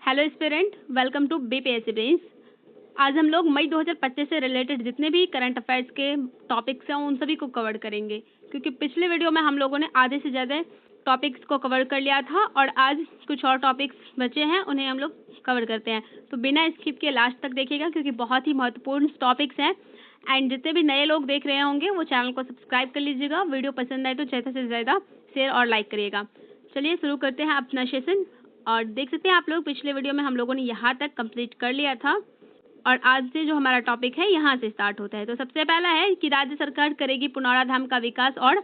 Hello student, welcome to BPSC brains. आज हम लोग मई 2025 से रिलेटेड जितने भी करंट अफेयर्स के टॉपिक्स हैं उन सभी को कवर करेंगे, क्योंकि पिछले वीडियो में हम लोगों ने आधे से ज़्यादा टॉपिक्स को कवर कर लिया था और आज कुछ और टॉपिक्स बचे हैं, उन्हें हम लोग कवर करते हैं। तो बिना स्किप के लास्ट तक देखिएगा, क्योंकि बहुत ही महत्वपूर्ण टॉपिक्स हैं। एंड जितने भी नए लोग देख रहे होंगे वो चैनल को सब्सक्राइब कर लीजिएगा। वीडियो पसंद आए तो ज़्यादा से ज़्यादा शेयर और लाइक करिएगा। चलिए शुरू करते हैं अपना सेशन। और देख सकते हैं आप लोग, पिछले वीडियो में हम लोगों ने यहाँ तक कंप्लीट कर लिया था और आज से जो हमारा टॉपिक है यहाँ से स्टार्ट होता है। तो सबसे पहला है कि राज्य सरकार करेगी पुनौरा धाम का विकास और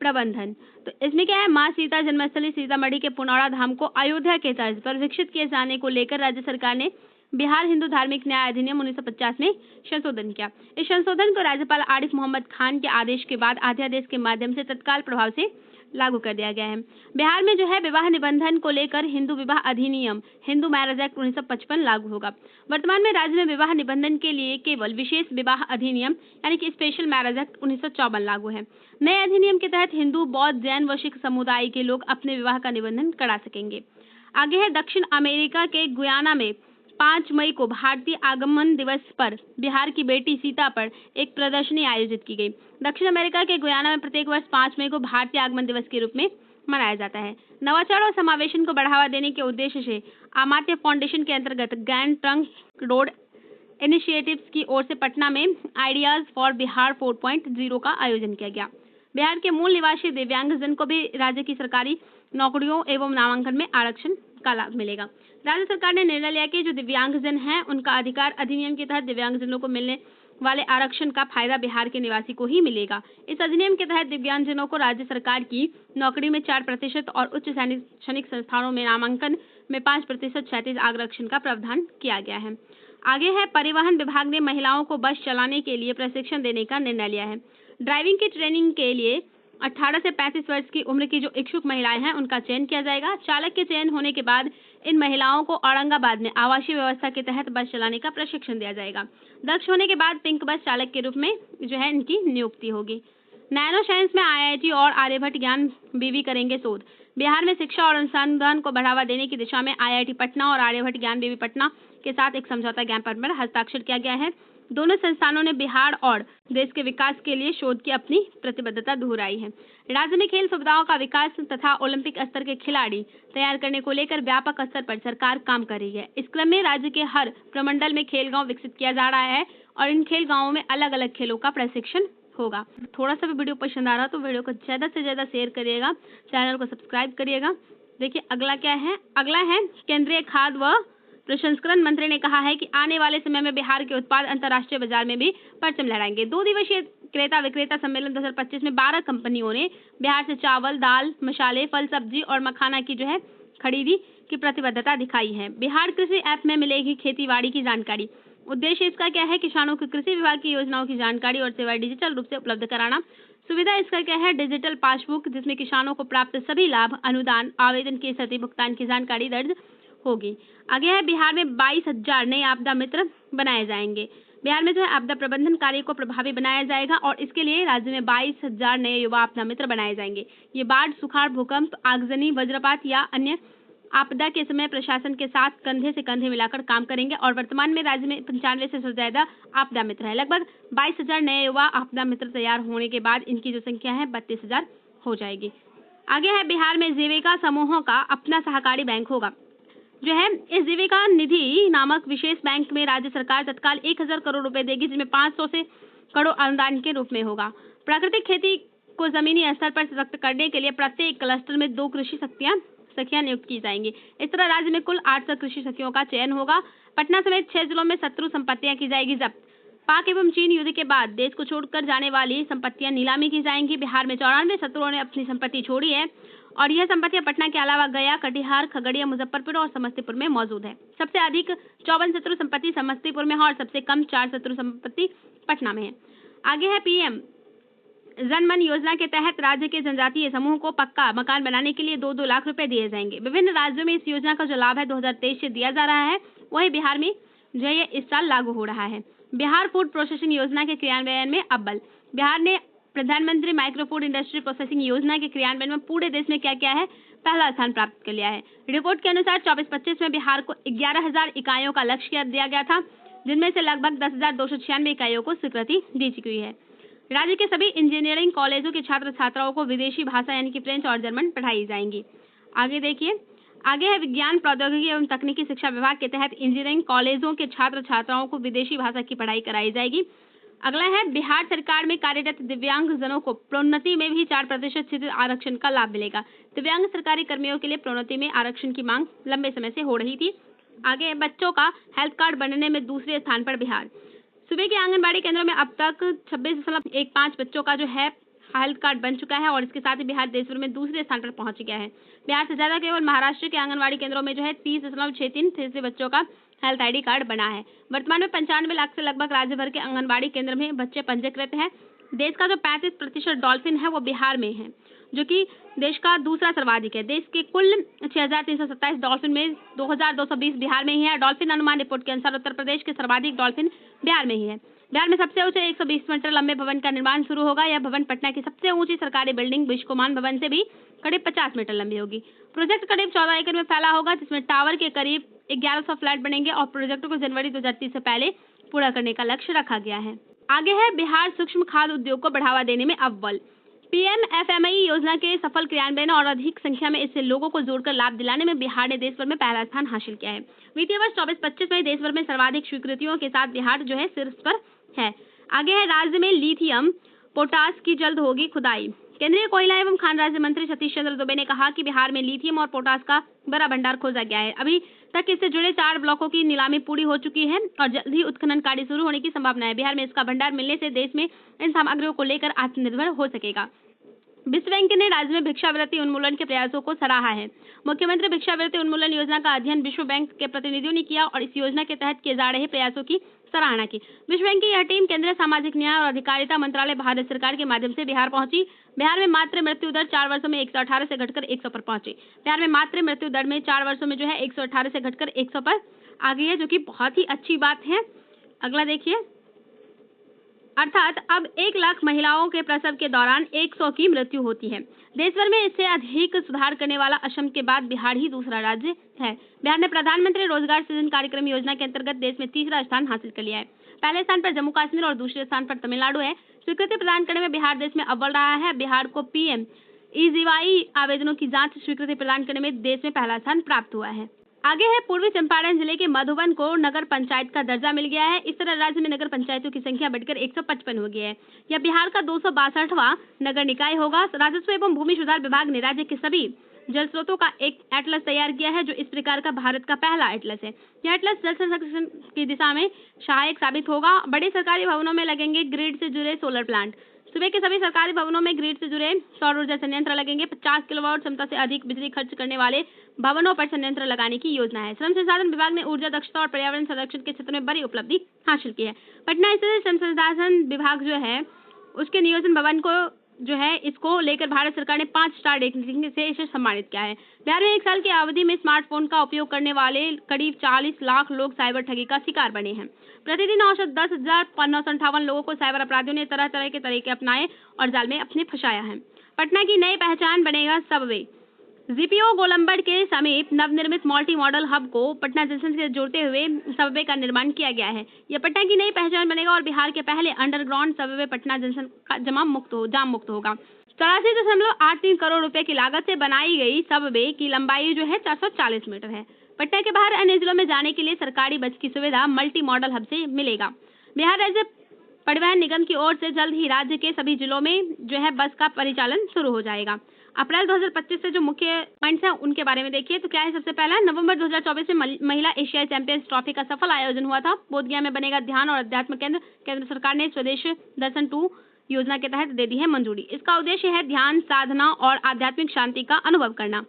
प्रबंधन। तो इसमें क्या है, माँ सीता जन्मस्थली सीतामढ़ी के पुनौरा धाम को अयोध्या के तर्ज पर विकसित किए जाने को लेकर राज्य सरकार ने बिहार हिंदू धार्मिक न्याय अधिनियम 1950 में संशोधन किया। इस संशोधन को राज्यपाल आरिफ मोहम्मद खान के आदेश के बाद अध्यादेश के माध्यम से तत्काल प्रभाव से लागू कर दिया गया है। बिहार में जो है विवाह निबंधन को लेकर हिंदू विवाह अधिनियम हिंदू मैरिज एक्ट 1955 लागू होगा। वर्तमान में राज्य में विवाह निबंधन के लिए केवल विशेष विवाह अधिनियम यानी कि स्पेशल मैरिज एक्ट 1954 लागू है। नए अधिनियम के तहत हिंदू, बौद्ध, जैन व सिख समुदाय के लोग अपने विवाह का निबंधन करा सकेंगे। आगे है, दक्षिण अमेरिका के गुयाना में 5 मई को भारतीय आगमन दिवस पर बिहार की बेटी सीता पर एक प्रदर्शनी आयोजित की गई। दक्षिण अमेरिका के गुयाना में प्रत्येक वर्ष 5 मई को भारतीय आगमन दिवस के रूप में मनाया जाता है। नवाचार और समावेशन को बढ़ावा देने के उद्देश्य से अमात्य फाउंडेशन के अंतर्गत ग्रैंड ट्रंक रोड इनिशिएटिव्स की ओर से पटना में आइडियाज फॉर बिहार 4.0 का आयोजन किया गया। बिहार के मूल निवासी दिव्यांगजन को भी राज्य की सरकारी नौकरियों एवं नामांकन में आरक्षण का लाभ मिलेगा। राज्य सरकार ने निर्णय लिया कि जो दिव्यांगजन हैं उनका अधिकार अधिनियम के तहत दिव्यांगजनों को मिलने वाले आरक्षण का फायदा बिहार के निवासी को ही मिलेगा। इस अधिनियम के तहत दिव्यांगजनों को राज्य सरकार की नौकरी में 4% और उच्च शैक्षणिक संस्थानों में नामांकन में 5% क्षैतिज आरक्षण का प्रावधान किया गया है। आगे है, परिवहन विभाग ने महिलाओं को बस चलाने के लिए प्रशिक्षण देने का निर्णय लिया है। ड्राइविंग की ट्रेनिंग के लिए 18 से 35 वर्ष की उम्र की जो इच्छुक महिलाएं हैं उनका चयन किया जाएगा। चालक के चयन होने के बाद इन महिलाओं को औरंगाबाद में आवासीय व्यवस्था के तहत बस चलाने का प्रशिक्षण दिया जाएगा। दक्ष होने के बाद पिंक बस चालक के रूप में जो है इनकी नियुक्ति होगी। नैनो साइंस में आईआईटी और आर्यभट्ट ज्ञान बीवी करेंगे शोध। बिहार में शिक्षा और अनुसंधान को बढ़ावा देने की दिशा में आईआईटी पटना और आर्यभट्ट ज्ञान बीवी पटना के साथ एक समझौता ज्ञापन पर हस्ताक्षर किया गया है। दोनों संस्थानों ने बिहार और देश के विकास के लिए शोध की अपनी प्रतिबद्धता दोहराई है। राज्य में खेल सुविधाओं का विकास तथा ओलंपिक स्तर के खिलाड़ी तैयार करने को लेकर व्यापक स्तर पर सरकार काम कर रही है। इस क्रम में राज्य के हर प्रमंडल में खेल गांव विकसित किया जा रहा है और इन खेल गांवों में अलग अलग खेलों का प्रशिक्षण होगा। थोड़ा सा भी वीडियो पसंद आ रहा तो वीडियो को ज़्यादा से ज़्यादा शेयर करिएगा, चैनल को सब्सक्राइब करिएगा। देखिए अगला क्या है, अगला है केंद्रीय खाद्य व प्रसंस्करण मंत्री ने कहा है कि आने वाले समय में बिहार के उत्पाद अंतर्राष्ट्रीय बाजार में भी परचम लहराएंगे। 2 दिवसीय क्रेता विक्रेता सम्मेलन 2025 में 12 कंपनियों ने बिहार से चावल, दाल, मसाले, फल, सब्जी और मखाना की जो है खरीदी की प्रतिबद्धता दिखाई है। बिहार कृषि ऐप में मिलेगी खेतीबाड़ी की जानकारी। उद्देश्य इसका क्या है, किसानों को कृषि विभाग की योजनाओं की जानकारी और सेवाएं डिजिटल रूप से उपलब्ध कराना। सुविधा इसका क्या है, डिजिटल पासबुक जिसमें किसानों को प्राप्त सभी लाभ, अनुदान, आवेदन की स्थिति, भुगतान की जानकारी दर्ज होगी। आगे है, बिहार में 22,000 नए आपदा मित्र बनाए जाएंगे। बिहार में जो है आपदा प्रबंधन कार्य को प्रभावी बनाया जाएगा और इसके लिए राज्य में 22,000 नए युवा आपदा मित्र बनाए जाएंगे। ये बाढ़, सुखाड़, भूकंप, आगजनी, वज्रपात या अन्य आपदा के समय प्रशासन के साथ कंधे से कंधे मिलाकर काम करेंगे और वर्तमान में राज्य में 95 से ज्यादा आपदा मित्र है। लगभग 22,000 नए युवा आपदा मित्र तैयार होने के बाद इनकी जो संख्या है 32,000 हो जाएगी। आगे है, बिहार में जीविका समूहों का अपना सहकारी बैंक होगा। जो है इस जीविका निधि नामक विशेष बैंक में राज्य सरकार तत्काल 1,000 करोड़ रुपए देगी, जिसमें 500 से करोड़ अनुदान के रूप में होगा। प्राकृतिक खेती को जमीनी स्तर पर सशक्त करने के लिए प्रत्येक क्लस्टर में 2 कृषि सखियां नियुक्त की जाएंगी। इस तरह राज्य में कुल 800 कृषि सखियों का चयन होगा। पटना समेत 6 जिलों में शत्रु संपत्तियां की जाएगी जब्त। पाक एवं चीन युद्ध के बाद देश को छोड़कर जाने वाली संपत्तियां नीलामी की जाएंगी। बिहार में 94 शत्रुओं ने अपनी संपत्ति छोड़ी है और यह संपत्तियां पटना के अलावा गया, कटिहार, खगड़िया, मुजफ्फरपुर और समस्तीपुर में मौजूद है। सबसे अधिक 54 शत्रु संपत्ति समस्तीपुर में है और सबसे कम 4 शत्रु संपत्ति पटना में है। आगे है, पीएम जनमन योजना के तहत राज्य के जनजातीय समूह को पक्का मकान बनाने के लिए 2-2 लाख रुपए दिए जाएंगे। विभिन्न राज्यों में इस योजना का जो लाभ है 2023 से दिया जा रहा है, वही बिहार में जो है इस साल लागू हो रहा है। बिहार फूड प्रोसेसिंग योजना के क्रियान्वयन में अव्वल। बिहार ने प्रधानमंत्री माइक्रो फूड इंडस्ट्री प्रोसेसिंग योजना के क्रियान्वयन में पूरे देश में क्या क्या है, पहला स्थान प्राप्त कर लिया है। रिपोर्ट के अनुसार 24-25 में बिहार को 11,000 इकाइयों का लक्ष्य दिया गया था, जिनमें से लगभग 10,296 इकाइयों को स्वीकृति दी चुकी है। राज्य के सभी इंजीनियरिंग कॉलेजों के छात्र छात्राओं को विदेशी भाषा यानी कि फ्रेंच और जर्मन पढ़ाई जाएंगी। आगे देखिए, आगे है विज्ञान प्रौद्योगिकी एवं तकनीकी शिक्षा विभाग के तहत इंजीनियरिंग कॉलेजों के छात्र छात्राओं को विदेशी भाषा की पढ़ाई कराई जाएगी। अगला है बिहार सरकार में कार्यरत दिव्यांग जनों को प्रोन्नति में भी 4% क्षेत्र आरक्षण का लाभ मिलेगा। दिव्यांग सरकारी कर्मियों के लिए प्रोन्नति में आरक्षण की मांग लंबे समय से हो रही थी। आगे बच्चों का हेल्थ कार्ड बनने में दूसरे स्थान पर बिहार। सूबे के आंगनबाड़ी केंद्रों में अब तक 26.15 बच्चों का जो है हेल्थ कार्ड बन चुका है और इसके साथ ही बिहार देश भर में दूसरे स्थान पर पहुंच गया है। बिहार से ज्यादा केवल महाराष्ट्र के आंगनबाड़ी केंद्रों में जो है 30.63% बच्चों का हेल्थ आईडी कार्ड बना है। वर्तमान में 95 लाख से लगभग राज्य भर के आंगनबाड़ी केंद्र में बच्चे पंजीकृत हैं। देश का जो 35% डॉल्फिन है वो बिहार में है, जो कि देश का दूसरा सर्वाधिक है। देश के कुल 6,327 डॉल्फिन में 2,220 बिहार में ही है। डॉल्फिन अनुमान रिपोर्ट के अनुसार उत्तर प्रदेश के सर्वाधिक डॉल्फिन बिहार में ही है। बिहार में सबसे ऊंचे 120 मीटर लंबे भवन का निर्माण शुरू होगा। यह भवन पटना की सबसे ऊंची सरकारी बिल्डिंग विश्वकुमान भवन से भी करीब 50 मीटर लंबी होगी। प्रोजेक्ट करीब 14 एकड़ में फैला होगा, जिसमें टावर के करीब 1100 फ्लैट बनेंगे और प्रोजेक्ट को जनवरी 2030 से पहले पूरा करने का लक्ष्य रखा गया है। आगे है बिहार सूक्ष्म खाद्य उद्योग को बढ़ावा देने में अव्वल। पीएमएफएमई योजना के सफल क्रियान्वयन और अधिक संख्या में इससे लोगों को जोड़कर लाभ दिलाने में बिहार ने देश भर में पहला स्थान हासिल किया है। वित्तीय वर्ष 24-25 में देश भर में सर्वाधिक स्वीकृतियों के साथ बिहार जो है शीर्ष पर है। आगे है राज्य में लिथियम पोटास की जल्द होगी खुदाई। केंद्रीय कोयला एवं खान राज्य मंत्री सतीश चंद्र दुबे ने कहा कि बिहार में लिथियम और पोटास का बड़ा भंडार खोजा गया है। अभी तक इससे जुड़े 4 ब्लॉकों की नीलामी पूरी हो चुकी है और जल्द ही उत्खनन कार्य शुरू होने की संभावना है। बिहार में इसका भंडार मिलने से देश में इन सामग्रियों को लेकर आत्मनिर्भर हो सकेगा। विश्व बैंक ने राज्य में भिक्षावृत्ति उन्मूलन के प्रयासों को सराहा है। मुख्यमंत्री भिक्षावृत्ति उन्मूलन योजना का अध्ययन विश्व बैंक के प्रतिनिधियों ने किया और इस योजना के तहत किए जा रहे प्रयासों की सराहना की। विश्व बैंक की यह टीम केंद्रीय सामाजिक न्याय और अधिकारिता मंत्रालय भारत सरकार के माध्यम से बिहार पहुंची। बिहार में मातृ मृत्यु दर 4 वर्षों में 118 से घटकर 100 पर पहुंची। बिहार में मातृ मृत्यु दर में 4 वर्षों में जो है 118 से घटकर 100 पर आ गई है, जो कि बहुत ही अच्छी बात है। अगला देखिए, अर्थात अब 1 लाख महिलाओं के प्रसव के दौरान 100 की मृत्यु होती है। देश भर में इससे अधिक सुधार करने वाला असम के बाद बिहार ही दूसरा राज्य है। बिहार ने प्रधानमंत्री रोजगार सृजन कार्यक्रम योजना के अंतर्गत देश में तीसरा स्थान हासिल कर लिया है। पहले स्थान पर जम्मू कश्मीर और दूसरे स्थान पर तमिलनाडु है। स्वीकृति प्रदान करने में बिहार देश में अव्वल रहा है। बिहार को पीएम ईजीवाई आवेदनों की जांच स्वीकृति प्रदान करने में देश में पहला स्थान प्राप्त हुआ है। आगे है पूर्वी चंपारण जिले के मधुबन को नगर पंचायत का दर्जा मिल गया है। इस तरह राज्य में नगर पंचायतों की संख्या बढ़कर 155 हो गई है। यह बिहार का 262वां नगर निकाय होगा। राजस्व एवं भूमि सुधार विभाग ने राज्य के सभी जल स्रोतों का एक एटलस तैयार किया है, जो इस प्रकार का भारत का पहला एटलस है। यह एटलस जल संरक्षण की दिशा में सहायक साबित होगा। बड़े सरकारी भवनों में लगेंगे ग्रिड से जुड़े सोलर प्लांट। सूबे के सभी सरकारी भवनों में ग्रिड से जुड़े सौर ऊर्जा संयंत्र लगेंगे। 50 किलोवाट क्षमता से अधिक बिजली खर्च करने वाले भवनों पर संयंत्र लगाने की योजना है। श्रम संसाधन विभाग ने ऊर्जा दक्षता और पर्यावरण संरक्षण के क्षेत्र में बड़ी उपलब्धि हासिल की है। पटना स्थित श्रम संसाधन विभाग जो है उसके नियोजन भवन को जो है इसको लेकर भारत सरकार ने 5 स्टार रेटिंग से इसे सम्मानित किया है। बिहार में 1 साल की अवधि में स्मार्टफोन का उपयोग करने वाले करीब 40 लाख लोग साइबर ठगी का शिकार बने हैं। प्रतिदिन औसत 10,958 लोगों को साइबर अपराधियों ने तरह तरह के तरीके अपनाए और जाल में अपने फंसाया है। पटना की नई पहचान बनेगा सबवे। जीपीओ गोलंबर के समीप नवनिर्मित मल्टी मॉडल हब को पटना जंक्शन से जोड़ते हुए सबवे का निर्माण किया गया है। यह पटना की नई पहचान बनेगा और बिहार के पहले अंडरग्राउंड सबवे पटना जंक्शन का जाम मुक्त होगा। 84.83 करोड़ रुपए की लागत से बनाई गई सबवे की लंबाई जो है 440 मीटर है। पटना के बाहर अन्य जिलों में जाने के लिए सरकारी बस की सुविधा मल्टी मॉडल हब से मिलेगा। बिहार राज्य परिवहन निगम की ओर से जल्द ही राज्य के सभी जिलों में जो है बस का परिचालन शुरू हो जाएगा। अप्रैल 2025 से जो मुख्य पॉइंट्स हैं उनके बारे में देखिए तो क्या है। सबसे पहला, नवंबर 2024 में महिला एशियाई चैंपियंस ट्रॉफी का सफल आयोजन हुआ था। बोधगया में बनेगा ध्यान और अध्यात्म केंद्र। केंद्र सरकार ने स्वदेश दर्शन 2 योजना के तहत दे दी है मंजूरी। इसका उद्देश्य है ध्यान साधना और आध्यात्मिक शांति का अनुभव करना।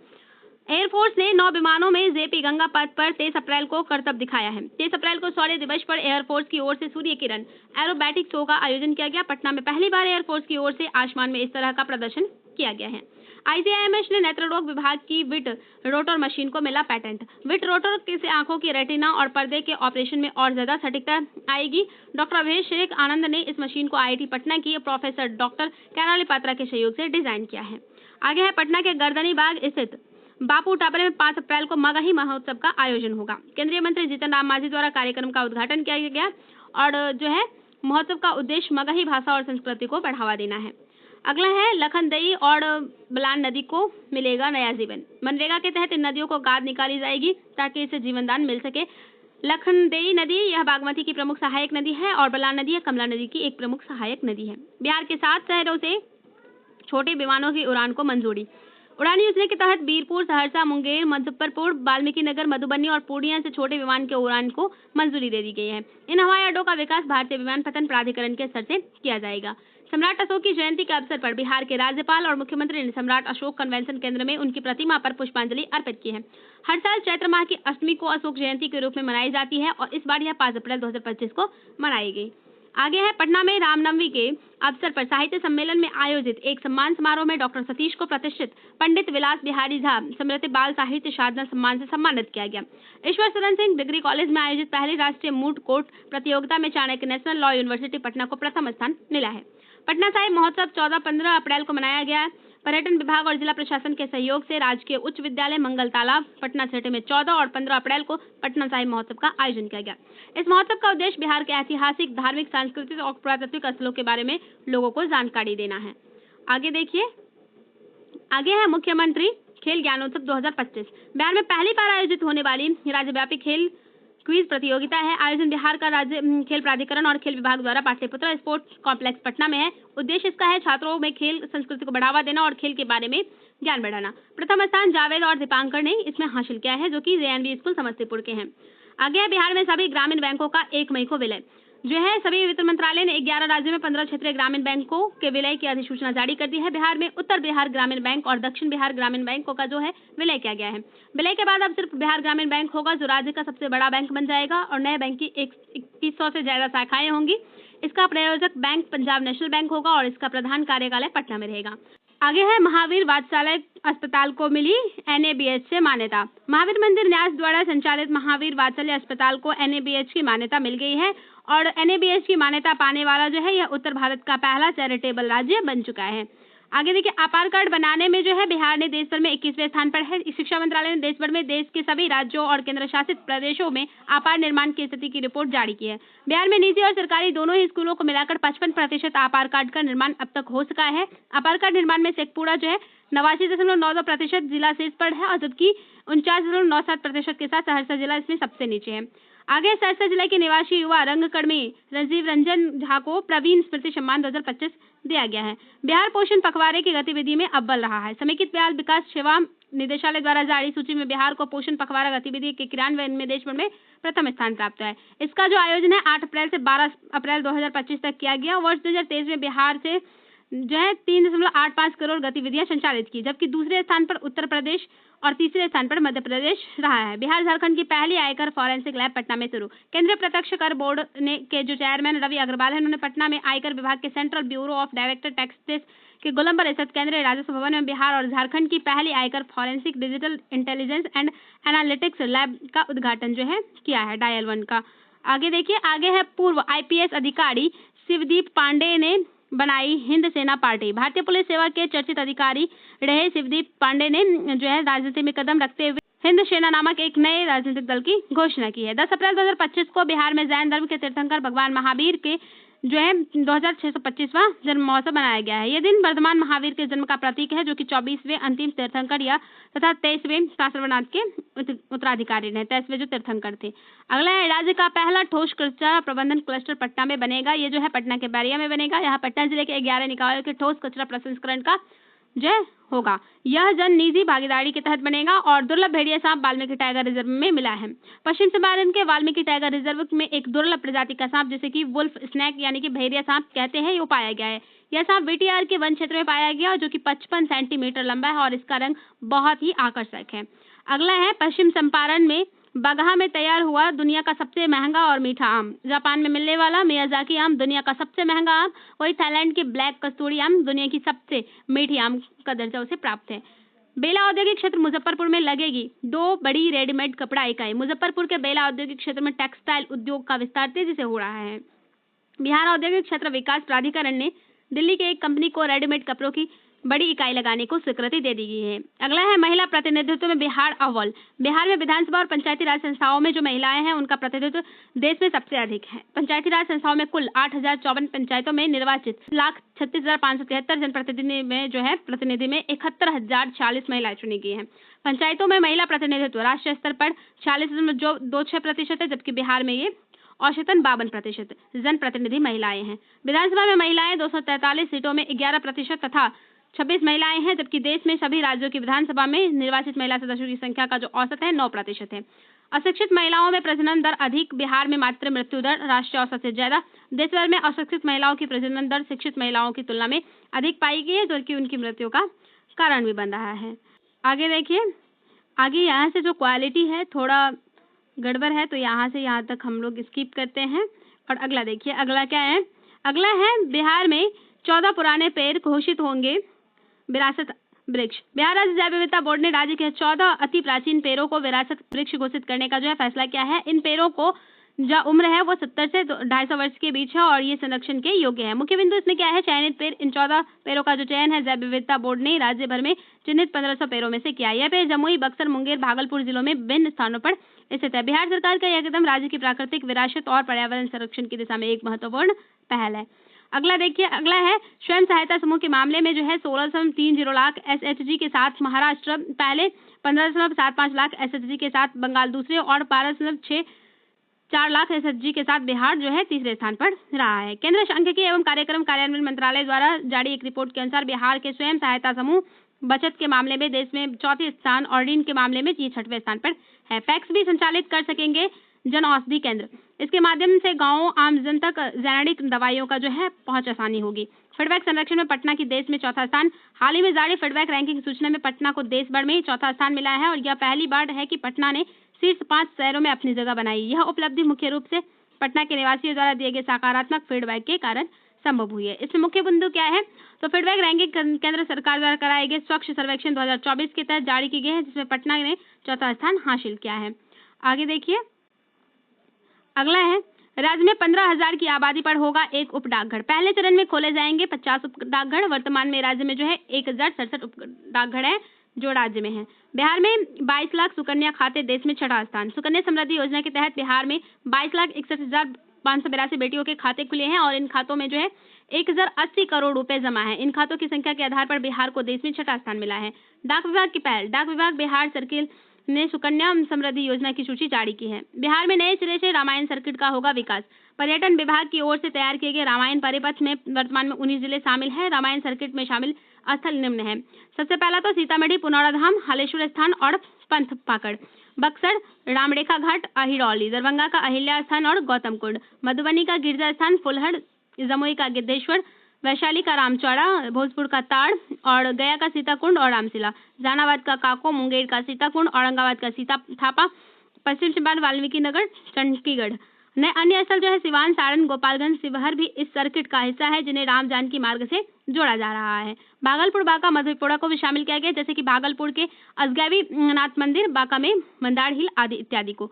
एयरफोर्स ने 9 विमानों में जेपी गंगा पथ पर 23 अप्रैल को करतब दिखाया है। 23 अप्रैल को शौर्य दिवस पर एयरफोर्स की ओर से सूर्य किरण एरोबैटिक शो का आयोजन किया गया। पटना में पहली बार एयरफोर्स की ओर से आसमान में इस तरह का प्रदर्शन किया गया है। आईसीआईएमएस ने नेत्र रोग विभाग की विट रोटर मशीन को मिला पैटेंट। विट रोटर से आंखों की रेटिना और पर्दे के ऑपरेशन में और ज्यादा सटीकता आएगी। डॉक्टर अभिषेक आनंद ने इस मशीन को आईआईटी पटना की प्रोफेसर डॉक्टर कैराली पात्रा के सहयोग से डिजाइन किया है। आगे है पटना के गर्दनी बाग स्थित बापू टापरे में 5 अप्रैल को मगही महोत्सव का आयोजन होगा। केंद्रीय मंत्री जीतन राम मांझी द्वारा कार्यक्रम का उद्घाटन किया गया और जो है महोत्सव का उद्देश्य मगही भाषा और संस्कृति को बढ़ावा देना है। अगला है लखनदेई और बलान नदी को मिलेगा नया जीवन। मनरेगा के तहत इन नदियों को गाद निकाली जाएगी ताकि इसे जीवनदान मिल सके। लखनदेई नदी यह बागमती की प्रमुख सहायक नदी है और बलान नदी कमला नदी की एक प्रमुख सहायक नदी है। बिहार के 7 शहरों से छोटे विमानों की उड़ान को मंजूरी। उड़ान योजना के तहत बीरपुर, सहरसा, मुंगेर, मुजफ्फरपुर, वाल्मीकि नगर, मधुबनी और पूर्णिया से छोटे विमान के उड़ान को मंजूरी दे दी गई है। इन हवाई अड्डों का विकास भारतीय विमानपत्तन प्राधिकरण के स्तर से किया जाएगा। सम्राट अशोक की जयंती के अवसर पर बिहार के राज्यपाल और मुख्यमंत्री ने सम्राट अशोक कन्वेंशन केंद्र में उनकी प्रतिमा पर पुष्पांजलि अर्पित की है। हर साल चैत्र माह की अष्टमी को अशोक जयंती के रूप में मनाई जाती है और इस बार यह 5 अप्रैल 2025 को मनाई गई। आगे है पटना में रामनवमी के अवसर पर साहित्य सम्मेलन में आयोजित एक सम्मान समारोह में डॉक्टर सतीश को प्रतिष्ठित पंडित विलास बिहारी झा स्मृति बाल साहित्य साधना सम्मान से सम्मानित किया गया। ईश्वर सरन सिंह डिग्री कॉलेज में आयोजित पहली राष्ट्रीय मूट कोर्ट प्रतियोगिता में Chanakya national law university Patna को प्रथम स्थान मिला है। पटना साहिब महोत्सव 14-15 अप्रैल को मनाया गया है। पर्यटन विभाग और जिला प्रशासन के सहयोग से राजकीय उच्च विद्यालय मंगल तालाब पटना सिटी में 14 और 15 अप्रैल को पटना साहिब महोत्सव का आयोजन किया गया। इस महोत्सव का उद्देश्य बिहार के ऐतिहासिक, धार्मिक, सांस्कृतिक और पुरातात्विक स्थलों के बारे में लोगों को जानकारी देना है। आगे देखिए, आगे है मुख्यमंत्री खेल ज्ञानोत्सव 2025। बिहार में पहली बार आयोजित होने वाली राज्यव्यापी खेल क्विज प्रतियोगिता है। आयोजन बिहार का राज्य खेल प्राधिकरण और खेल विभाग द्वारा पाटलिपुत्र स्पोर्ट्स कॉम्प्लेक्स पटना में है। उद्देश्य इसका है छात्रों में खेल संस्कृति को बढ़ावा देना और खेल के बारे में ज्ञान बढ़ाना। प्रथम स्थान जावेद और दीपांकर ने इसमें हासिल किया है, जो कि जेएनवी स्कूल समस्तीपुर के हैं। आगे है बिहार में सभी ग्रामीण बैंकों का 1 मई को विलय। जो है सभी वित्त मंत्रालय ने 11 राज्यों में 15 क्षेत्रीय ग्रामीण बैंकों के विलय की अधिसूचना जारी कर दी है। बिहार में उत्तर बिहार ग्रामीण बैंक और दक्षिण बिहार ग्रामीण बैंकों का जो है विलय किया गया है। विलय के बाद अब सिर्फ बिहार ग्रामीण बैंक होगा, जो राज्य का सबसे बड़ा बैंक बन जाएगा और नए बैंक की 2100 से ज्यादा शाखाएं होंगी। इसका प्रायोजक बैंक पंजाब नेशनल बैंक होगा और इसका प्रधान कार्यालय पटना में रहेगा। आगे है महावीर वात्सल्य अस्पताल को मिली एनएबीएच से मान्यता। महावीर मंदिर न्यास द्वारा संचालित महावीर वात्सल्य अस्पताल को एनएबीएच की मान्यता मिल गई है और एनएबीएच की मान्यता पाने वाला जो है यह उत्तर भारत का पहला चैरिटेबल राज्य बन चुका है। आगे देखिए, आधार कार्ड बनाने में जो है बिहार ने देश भर में 21वें स्थान पर है। शिक्षा मंत्रालय ने देश भर में देश के सभी राज्यों और केंद्र शासित प्रदेशों में आपार निर्माण की स्थिति की रिपोर्ट जारी की है। बिहार में निजी और सरकारी दोनों ही स्कूलों को मिलाकर 55% आपार कार्ड का निर्माण अब तक हो सका है। आपार कार्ड निर्माण में शेखपुरा जो है 89.92% जिला शीर्ष पर है और जबकि 49.97% के साथ सहरसा जिला इसमें सबसे नीचे है। आगे सहरसा जिले के निवासी युवा रंगकर्मी राजीव रंजन झा को प्रवीण स्मृति सम्मान 2025 दिया गया है। बिहार पोषण पखवाड़े की गतिविधि में अव्वल रहा है। समेकित बाल विकास सेवा निदेशालय द्वारा जारी सूची में बिहार को पोषण पखवाड़ा गतिविधि के क्रियान्वयन में देश भर में प्रथम स्थान प्राप्त है। इसका जो आयोजन है 8 अप्रैल से 12 अप्रैल 2025 तक किया गया। वर्ष 2023 में बिहार से जो है 3.85 करोड़ गतिविधियां संचालित की, जबकि दूसरे स्थान पर उत्तर प्रदेश और तीसरे स्थान पर मध्य प्रदेश रहा है। बिहार झारखंड की पहली आयकर फॉरेंसिक लैब पटना में शुरू। केंद्रीय प्रत्यक्ष कर बोर्ड के जो चेयरमैन रवि अग्रवाल है, उन्होंने पटना में आयकर विभाग के central bureau of director taxes के गोलंबर स्थित केंद्रीय राजस्व भवन में बिहार और झारखंड की पहली आयकर forensic digital intelligence and analytics lab का उद्घाटन जो है किया है, डायल 1 का। आगे देखिए, आगे है पूर्व आईपीएस अधिकारी शिवदीप पांडे ने बनाई हिंद सेना पार्टी। भारतीय पुलिस सेवा के चर्चित अधिकारी रहे शिवदीप पांडे ने जो है राजनीति में कदम रखते हुए हिंद सेना नामक एक नए राजनीतिक दल की घोषणा की है। 10 अप्रैल 2025 को बिहार में जैन धर्म के तीर्थंकर भगवान महावीर के जो है 2625वां जन्म महोत्सव मनाया गया है। यह दिन वर्धमान महावीर के जन्म का प्रतीक है, जो कि 24वें अंतिम तीर्थंकर या तथा 23वें शास्त्रवनाथ के उत्तराधिकारी ने 23वें जो तीर्थंकर थे। अगला है राज्य का पहला ठोस कचरा प्रबंधन क्लस्टर पटना में बनेगा। ये जो है पटना के बैरिया में बनेगा। यहाँ पटना जिले के 11 निकायों के ठोस कचरा प्रसंस्करण का जो होगा। यह जन निजी भागीदारी के तहत बनेगा और दुर्लभ भेड़िया सांप वाल्मीकि टाइगर रिजर्व में मिला है। पश्चिम चंपारण के वाल्मीकि टाइगर रिजर्व में एक दुर्लभ प्रजाति का सांप, जिसे कि वुल्फ स्नैक यानी कि भेड़िया सांप कहते हैं, ये पाया गया है। यह सांप वीटीआर के वन क्षेत्र में पाया गया, जो कि 55 सेंटीमीटर लंबा है और इसका रंग बहुत ही आकर्षक है। अगला है पश्चिम चंपारण में बगहा में तैयार हुआ दुनिया का सबसे महंगा और मीठा आम। जापान में मिलने वाला मियाजाकी आम दुनिया का सबसे महंगा आम, वही थाईलैंड की ब्लैक कस्तूरी आम दुनिया की सबसे मीठी आम का दर्जा उसे प्राप्त है। बेला औद्योगिक क्षेत्र मुजफ्फरपुर में लगेगी 2 बड़ी रेडीमेड कपड़ा इकाई। मुजफ्फरपुर के बेला औद्योगिक क्षेत्र में टेक्सटाइल उद्योग का विस्तार तेजी से हो रहा है। बिहार औद्योगिक क्षेत्र विकास प्राधिकरण ने दिल्ली के एक कंपनी को रेडीमेड कपड़ों की बड़ी इकाई लगाने को स्वीकृति दे दी गई है। अगला है महिला प्रतिनिधित्व में बिहार अव्वल। बिहार में विधानसभा और पंचायती राज संस्थाओं में जो महिलाएं हैं उनका प्रतिनिधित्व देश में सबसे अधिक है। पंचायती राज संस्थाओं में कुल 8,054 पंचायतों में निर्वाचित 1,36,573 जनप्रतिनिधि में जो है प्रतिनिधि में 71,040 महिलाएं चुनी गई हैं। पंचायतों में महिला प्रतिनिधित्व राष्ट्रीय स्तर पर 46.26% है, जबकि बिहार में ये औसतन 52% जनप्रतिनिधि महिलाएं हैं। विधानसभा में महिलाएं 243 सीटों में 11% तथा 26 महिलाएं हैं, जबकि देश में सभी राज्यों की विधानसभा में निर्वाचित महिला सदस्यों की संख्या का जो औसत है 9% है। अशिक्षित महिलाओं में प्रजनन दर अधिक। बिहार में मातृ मृत्यु दर राष्ट्रीय औसत से ज्यादा। देश भर में अशिक्षित महिलाओं की प्रजनन दर शिक्षित महिलाओं की तुलना में अधिक पाई गई है, जो कि उनकी मृत्यु का कारण भी बन रहा है। आगे देखिए, आगे यहाँ से जो क्वालिटी है थोड़ा गड़बड़ है, तो यहाँ से यहाँ तक हम लोग स्किप करते हैं। और अगला देखिए, अगला क्या है? अगला है बिहार में 14 पुराने पेड़ घोषित होंगे विरासत वृक्ष। बिहार राज्य जैव विविधता बोर्ड ने राज्य के 14 अति प्राचीन पेड़ों को विरासत वृक्ष घोषित करने का जो है फैसला किया है। इन पेड़ों को जो उम्र है वो 70 से 250 वर्ष के बीच है और ये संरक्षण के योग्य है। मुख्य बिंदु इसमें क्या है? चयनित पेड़। इन 14 पेड़ों का जो चयन है जैव विविधता बोर्ड ने राज्य भर में चिन्हित 1500 पेड़ों में से किया। यह पेड़ जमुई, बक्सर, मुंगेर, भागलपुर जिलों में विभिन्न स्थानों पर स्थित है। बिहार सरकार का यह कदम राज्य की प्राकृतिक विरासत और पर्यावरण संरक्षण की दिशा में एक महत्वपूर्ण पहल है। अगला देखिए, अगला है स्वयं सहायता समूह के मामले में जो है 16.30 लाख एसएचजी के साथ महाराष्ट्र पहले, 15.75 लाख एसएचजी के साथ बंगाल दूसरे और 12.64 लाख एसएचजी के साथ बिहार जो है तीसरे स्थान पर रहा है। केंद्र सांख्यिकी एवं कार्यक्रम कार्यान्वयन मंत्रालय द्वारा जारी एक रिपोर्ट के अनुसार बिहार के स्वयं सहायता समूह बचत के मामले में देश में 4थे स्थान और ऋण के मामले में 6वें स्थान पर है। पैक्स भी संचालित कर सकेंगे जन औषधि केंद्र। इसके माध्यम से गांवों आम जन तक जेनेरिक दवाइयों का जो है पहुंच आसानी होगी। फीडबैक संरक्षण में पटना की देश में 4था स्थान। हाल ही में जारी फीडबैक रैंकिंग सूचना में पटना को देश भर में 4था स्थान मिला है और यह पहली बार है कि पटना ने शीर्ष 5 शहरों में अपनी जगह बनाई। यह उपलब्धि मुख्य रूप से पटना के निवासियों द्वारा दिए गए सकारात्मक फीडबैक के कारण संभव हुई है। इसमें मुख्य बिंदु क्या है? तो फीडबैक रैंकिंग केंद्र सरकार द्वारा कराए गए स्वच्छ सर्वेक्षण 2024 के तहत जारी की गई है, जिसमें पटना ने 4था स्थान हासिल किया है। आगे देखिए, अगला है राज्य में 15,000 की आबादी पर होगा एक उप डाकघर। पहले चरण में खोले जाएंगे 50 उप डाकघर। वर्तमान में राज्य में जो है 1067 उप डाकघर है जो राज्य में है। बिहार में 22 लाख सुकन्या खाते, देश में 6ठा स्थान। सुकन्या समृद्धि योजना के तहत बिहार में 22,61,582 बेटियों के खाते खुले हैं और इन खातों में जो है 1,080 करोड़ रुपए जमा है। इन खातों की संख्या के आधार पर बिहार को देश में 6ठा स्थान मिला है। डाक विभाग की पहल। डाक विभाग बिहार सर्किल ने सुकन्या समृद्धि योजना की सूची जारी की है। बिहार में नए सिरे से रामायण सर्किट का होगा विकास। पर्यटन विभाग की ओर से तैयार किए गए रामायण परिपथ में वर्तमान में 19 जिले शामिल हैं। रामायण सर्किट में शामिल स्थल निम्न है। सबसे पहला तो सीतामढ़ी, पुनौराधाम, हालेश्वर स्थान और पंथ पाकड़। बक्सर रामरेखा घाट, अहिरौली। दरभंगा का अहिल्या स्थान और गौतम कुंड। मधुबनी का गिरजा स्थान फुलहड़। जमुई का गिद्धेश्वर। वैशाली का रामचौड़ा। भोजपुर का ताड़ और गया का सीताकुंड और रामशिला। जहानाबाद का काको। मुंगेर का सीताकुंड। औरंगाबाद का सीता थापा। पश्चिम चंपारण वाल्मीकि नगर, चंडीगढ़। नए अन्य स्थल जो है सिवान, सारण, गोपालगंज, शिवहर भी इस सर्किट का हिस्सा है, जिन्हें राम जानकी मार्ग से जोड़ा जा रहा है। भागलपुर, बांका, मधेपुरा को भी शामिल किया गया, जैसे कि भागलपुर के अजगैवी नाथ मंदिर, बांका में मंदार हिल आदि इत्यादि को।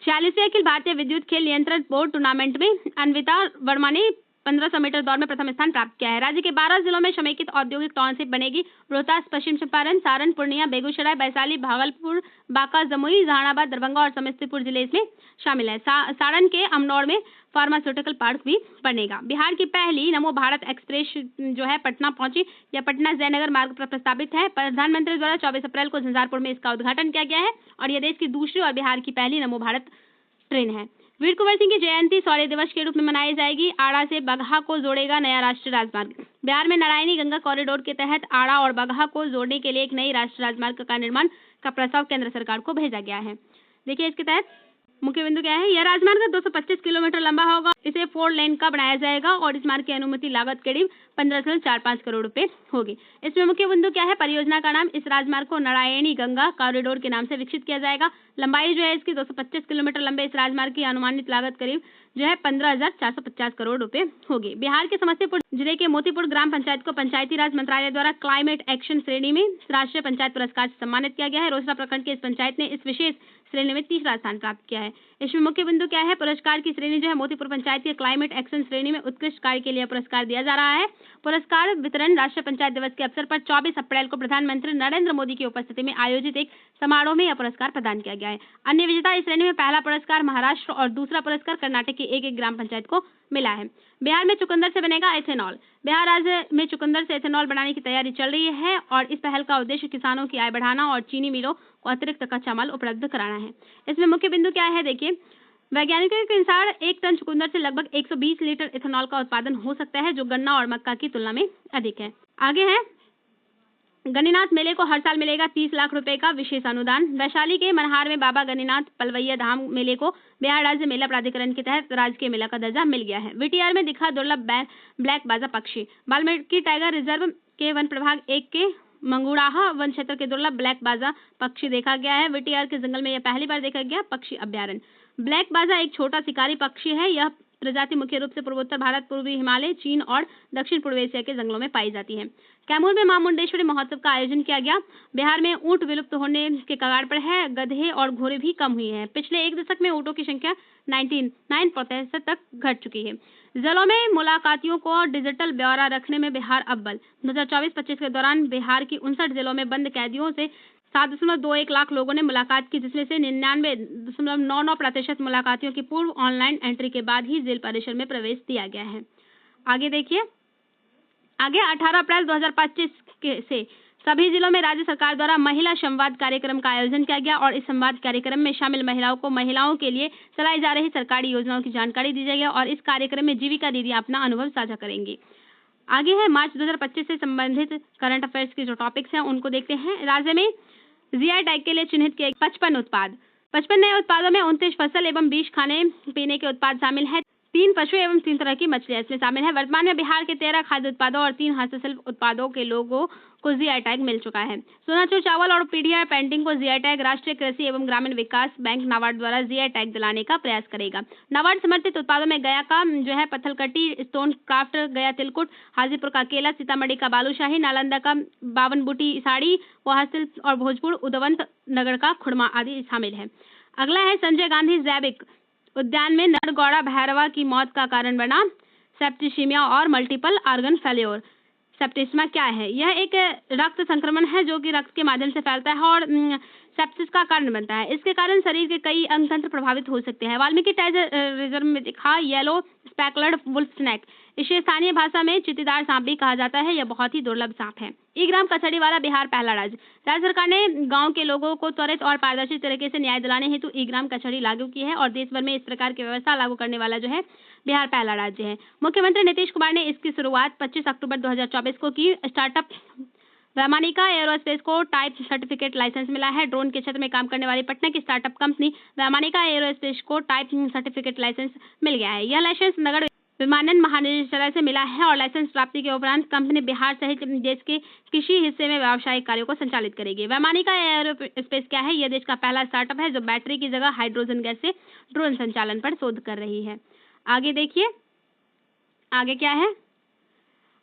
46वें अखिल भारतीय विद्युत खेल नियंत्रण बोर्ड टूर्नामेंट में अन्विता वर्मा ने 1500 मीटर दौड़ में प्रथम स्थान प्राप्त किया है। राज्य के 12 जिलों में समेकित औद्योगिक टाउनशिप बनेगी। रोहतास, पश्चिम चंपारण, सारण, पूर्णिया, बेगूसराय, वैशाली, भागलपुर, बांका, जमुई, जहानाबाद, दरभंगा और समस्तीपुर जिले इसमें शामिल है। सारण के अमनौर में फार्मास्यूटिकल पार्क भी बनेगा। बिहार की पहली नमो भारत एक्सप्रेस जो है पटना पहुंची। यह पटना जयनगर मार्ग पर प्रस्तावित है। प्रधानमंत्री द्वारा 24 अप्रैल को झंझारपुर में इसका उद्घाटन किया गया है और यह देश की दूसरी और बिहार की पहली नमो भारत ट्रेन है। वीर कुंवर सिंह की जयंती शौर्य दिवस के रूप में मनाई जाएगी। आड़ा से बगहा को जोड़ेगा नया राष्ट्रीय राजमार्ग। बिहार में नारायणी गंगा कॉरिडोर के तहत आड़ा और बगहा को जोड़ने के लिए एक नई राष्ट्रीय राजमार्ग का निर्माण का प्रस्ताव केंद्र सरकार को भेजा गया है। देखिए, इसके तहत मुख्य बिंदु क्या है? यह राजमार्ग 225 किलोमीटर लंबा होगा। इसे 4 लेन का बनाया जाएगा और इस मार्ग की अनुमति लागत करीब 15.45 करोड़ रुपए होगी। इसमें मुख्य बिंदु क्या है? परियोजना का नाम इस राजमार्ग को नारायणी गंगा कॉरिडोर के नाम से विकसित किया जाएगा। लंबाई जो है इसकी 225 किलोमीटर लंबे इस राजमार्ग की अनुमानित लागत करीब जो है 15,450 करोड़ रुपए होगी। बिहार के समस्तीपुर जिले के मोतीपुर ग्राम पंचायत को पंचायती राज मंत्रालय द्वारा क्लाइमेट एक्शन श्रेणी में राष्ट्रीय पंचायत पुरस्कार से सम्मानित किया गया है। रोसड़ा प्रखंड की इस पंचायत ने इस विशेष श्रेणी में तीसरा स्थान प्राप्त किया है। इसमें मुख्य बिंदु क्या है? पुरस्कार की श्रेणी जो है मोतीपुर पंचायत के क्लाइमेट एक्शन श्रेणी में उत्कृष्ट कार्य के लिए पुरस्कार दिया जा रहा है। पुरस्कार वितरण राष्ट्रीय पंचायत दिवस के अवसर पर 24 अप्रैल को प्रधानमंत्री नरेंद्र मोदी की उपस्थिति में आयोजित एक समारोह में यह पुरस्कार प्रदान किया गया है। अन्य विजेता इस श्रेणी में पहला पुरस्कार महाराष्ट्र और दूसरा पुरस्कार कर्नाटक की एक ग्राम पंचायत को मिला है। बिहार में चुकंदर से बनेगा एथेनॉल। बिहार राज्य में चुकंदर से एथेनॉल बनाने की तैयारी चल रही है और इस पहल का उद्देश्य किसानों की आय बढ़ाना और चीनी मिलों को अतिरिक्त कच्चा माल उपलब्ध कराना है। इसमें मुख्य बिंदु क्या है? देखिए, वैज्ञानिकों के अनुसार 1 टन चुकंदर से लगभग 120 लीटर इथेनॉल का उत्पादन हो सकता है, जो गन्ना और मक्का की तुलना में अधिक है। आगे है, गणिनाथ मेले को हर साल मिलेगा 30 लाख रुपए का विशेष अनुदान। वैशाली के मनहार में बाबा गणिनाथ पलवैया धाम मेले को बिहार राज्य मेला प्राधिकरण के तहत राजकीय मेला का दर्जा मिल गया है। वीटीआर में दिखा दुर्लभ ब्लैक बाजा पक्षी। वाल्मीकि टाइगर रिजर्व के वन प्रभाग 1 के मंगुड़ाहा वन क्षेत्र के दुर्लभ ब्लैक बाजा पक्षी देखा गया है। वीटीआर के जंगल में यह पहली बार देखा गया पक्षी अभ्यारण्य। ब्लैक बाजा एक छोटा शिकारी पक्षी है। यह प्रजाति मुख्य रूप से पूर्वोत्तर भारत, पूर्वी हिमालय, चीन और दक्षिण पूर्व एशिया के जंगलों में पाई जाती है। कैमूर में मां मुंडेश्वरी महोत्सव का आयोजन किया गया। बिहार में ऊंट विलुप्त होने के कगार पर है। गधे और घोड़े भी कम हुई हैं। पिछले 1 दशक में ऊंटों की संख्या 99% तक घट चुकी है। जिलों में मुलाकातियों को डिजिटल ब्यौरा रखने में बिहार अव्वल। 2024-25 के दौरान बिहार की 59 जिलों में बंद कैदियों से 7.21 लाख लोगों ने मुलाकात की, जिसमें से 99.99% मुलाकातियों की पूर्व ऑनलाइन एंट्री के बाद ही जेल परिसर में प्रवेश दिया गया है। आगे देखिए, आगे 18 अप्रैल 2025 से सभी जिलों में राज्य सरकार द्वारा महिला संवाद कार्यक्रम का आयोजन किया गया और इस संवाद कार्यक्रम में शामिल महिलाओं को महिलाओं के लिए चलाई जा रही सरकारी योजनाओं की जानकारी दी जाएगी और इस कार्यक्रम में जीविका दीदियां अपना अनुभव साझा करेंगी। आगे है, मार्च 2025 से संबंधित करंट अफेयर्स के जो टॉपिक्स हैं उनको देखते हैं। राज्य में जीआई टैग के लिए चिन्हित किए 55 नए उत्पादों में 29 फसल एवं 20 खाने पीने के उत्पाद शामिल हैं। 3 पशु एवं 3 तरह की मछलियां इसमें शामिल है। वर्तमान में बिहार के 13 खाद्य उत्पादों और 3 हस्तशिल्प उत्पादों के लोगों को जीआई टैग मिल चुका है। सोनाचूर चावल और पीढ़िया पेंटिंग को जीआई टैग। राष्ट्रीय कृषि एवं ग्रामीण विकास बैंक नाबार्ड द्वारा जीआई टैग दिलाने का प्रयास करेगा। नाबार्ड समर्थित उत्पादों में गया का जो है पत्थलकट्टी स्टोन क्राफ्ट, गया तिलकुट, हाजीपुर का केला, सीतामढ़ी का बालूशाही, नालंदा का 52 बूटी साड़ी व हस्तशिल्प और भोजपुर उदवंत नगर का खुड़मा आदि शामिल है। अगला है, संजय गांधी जैविक उद्यान में नरगौड़ा भैरवा की मौत का कारण बना सेप्टिसिमिया और मल्टीपल ऑर्गन फेल्योर। सेप्टिसिमिया क्या है? यह एक रक्त संक्रमण है जो कि रक्त के माध्यम से फैलता है और सेप्सिस का कारण बनता है। इसके कारण शरीर के कई अंग तंत्र प्रभावित हो सकते हैं। वाल्मीकि टाइगर रिजर्व में दिखा येलो स्पेकल्ड वुल्फ स्नेक। इसे स्थानीय भाषा में चित्तीदार सांप भी कहा जाता है। यह बहुत ही दुर्लभ सांप है। ई ग्राम कचहरी वाला बिहार पहला राज्य। राज्य सरकार ने गांव के लोगों को त्वरित और पारदर्शी तरीके से न्याय दिलाने हेतु ई ग्राम कचहरी लागू की है और देश भर में इस प्रकार की व्यवस्था लागू करने वाला जो है बिहार पहला राज्य है। मुख्यमंत्री नीतीश कुमार ने इसकी शुरुआत 25 अक्टूबर 2024 को की। स्टार्टअप वैमानिका एरोस्पेस को टाइप सर्टिफिकेट लाइसेंस मिला है। ड्रोन के क्षेत्र में काम करने वाली पटना की स्टार्टअप कंपनी वैमानिका एरोस्पेस को टाइप सर्टिफिकेट लाइसेंस मिल गया है। यह लाइसेंस नगर विमानन महानिदेशालय से मिला है और लाइसेंस प्राप्ति के उपरांत कंपनी बिहार सहित देश के किसी हिस्से में व्यावसायिक कार्यों को संचालित करेगी। वैमानिका एरोस्पेस क्या है? यह देश का पहला स्टार्टअप है जो बैटरी की जगह हाइड्रोजन गैस से ड्रोन संचालन पर शोध कर रही है। आगे देखिए, आगे क्या है?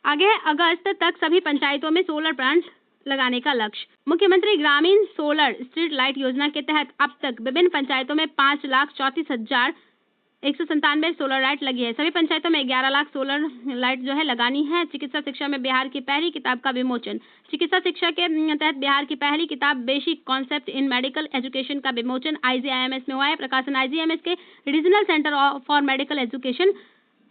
आगे है, अगस्त तक सभी पंचायतों में सोलर प्लांट लगाने का लक्ष्य। मुख्यमंत्री ग्रामीण सोलर स्ट्रीट लाइट योजना के तहत अब तक विभिन्न पंचायतों में 5,34,197 सोलर लाइट लगी है। सभी पंचायतों में 11 लाख सोलर लाइट जो है लगानी है। चिकित्सा शिक्षा में बिहार की पहली किताब का विमोचन। चिकित्सा शिक्षा के तहत बिहार की पहली किताब basic concept in medical education का विमोचन IGIMS में हुआ है। प्रकाशन IGIMS के regional centre for medical education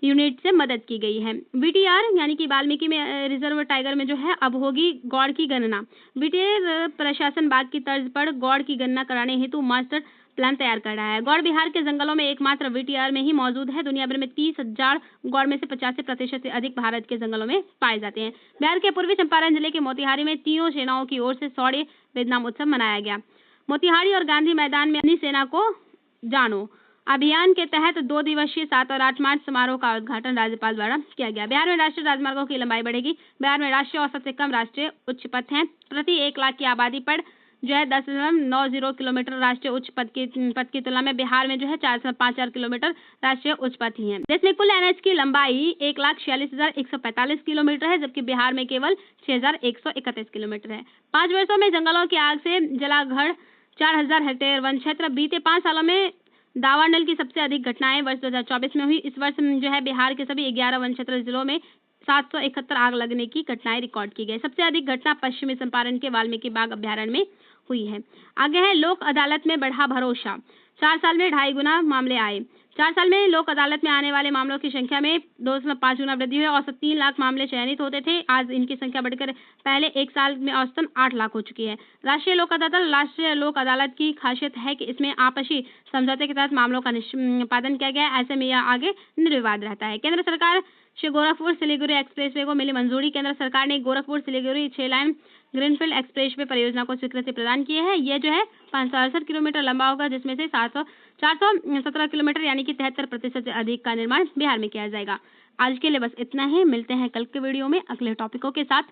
unit से मदद की गई है। वीटीआर यानी कि वाल्मीकि में रिजर्व टाइगर में जो है अब होगी गौड़ की गणना। वीटीआर प्रशासन बाग की तर्ज पर गौड़ की गणना कराने हेतु मास्टर प्लान तैयार कर रहा है। गौड़ बिहार के जंगलों में एकमात्र वीटीआर में ही मौजूद है। दुनिया भर में 30,000 गौड़ में से 85% से अधिक भारत के जंगलों में पाए जाते हैं। बिहार के पूर्वी चंपारण जिले के मोतिहारी में तीनों सेनाओं की ओर से शौर्य वेदनाम उत्सव मनाया गया। मोतिहारी और गांधी मैदान में अपनी सेना को जानो अभियान के तहत 2 दिवसीय 7 और 8 मार्च समारोह का उद्घाटन राज्यपाल द्वारा किया गया। बिहार में राष्ट्रीय राजमार्गों की लंबाई बढ़ेगी। बिहार में राष्ट्रीय औसत से कम राष्ट्रीय उच्च पथ हैं। प्रति 1 लाख की आबादी पर जो है 10.90 किलोमीटर राष्ट्रीय उच्च पथ की तुलना में बिहार में जो है 4.54 किलोमीटर राष्ट्रीय उच्च पथ ही है। देश में कुल एनएच की लंबाई 1,46,145 किलोमीटर है, जबकि बिहार में केवल 6,131 किलोमीटर है। 5 वर्षों में जंगलों की आग से जला घर 4,000 हेक्टेयर वन क्षेत्र। बीते 5 सालों में दावानल की सबसे अधिक घटनाएं वर्ष 2024 में हुई। इस वर्ष जो है बिहार के सभी 11 वन क्षेत्र जिलों में 771 आग लगने की घटनाएं रिकॉर्ड की गई। सबसे अधिक घटना पश्चिमी चंपारण के वाल्मीकि बाग अभ्यारण्य में हुई है। आगे है लोक अदालत में बढ़ा भरोसा। 4 साल में 2.5 गुना मामले आए। 4 साल में लोक अदालत में आने वाले मामलों की संख्या में 2.5 गुना वृद्धि हुई। औसत 3 लाख मामले चयनित होते थे, आज इनकी संख्या बढ़कर पहले 1 साल में औसतन 8 लाख हो चुकी है। राष्ट्रीय लोक अदालत की खासियत है कि इसमें आपसी समझौते के तहत मामलों का निष्पादन किया गया है। ऐसे में यह आगे निर्विवाद रहता है। केंद्र सरकार से गोरखपुर सिलीगुड़ी एक्सप्रेसवे को मिली मंजूरी। केंद्र सरकार ने Gorakhpur Siliguri 6 line greenfield expressway परियोजना को स्वीकृति प्रदान की है। यह जो है 568 किलोमीटर लंबा होगा, जिसमें से 417 किलोमीटर यानी कि 73% से अधिक का निर्माण बिहार में किया जाएगा। आज के लिए बस इतना ही। मिलते हैं कल के वीडियो में अगले टॉपिकों के साथ।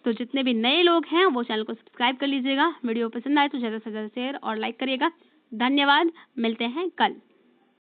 तो जितने भी नए लोग हैं वो चैनल को सब्सक्राइब कर लीजिएगा। वीडियो पसंद आए तो ज़्यादा से ज़्यादा शेयर और लाइक करिएगा। धन्यवाद। मिलते हैं कल।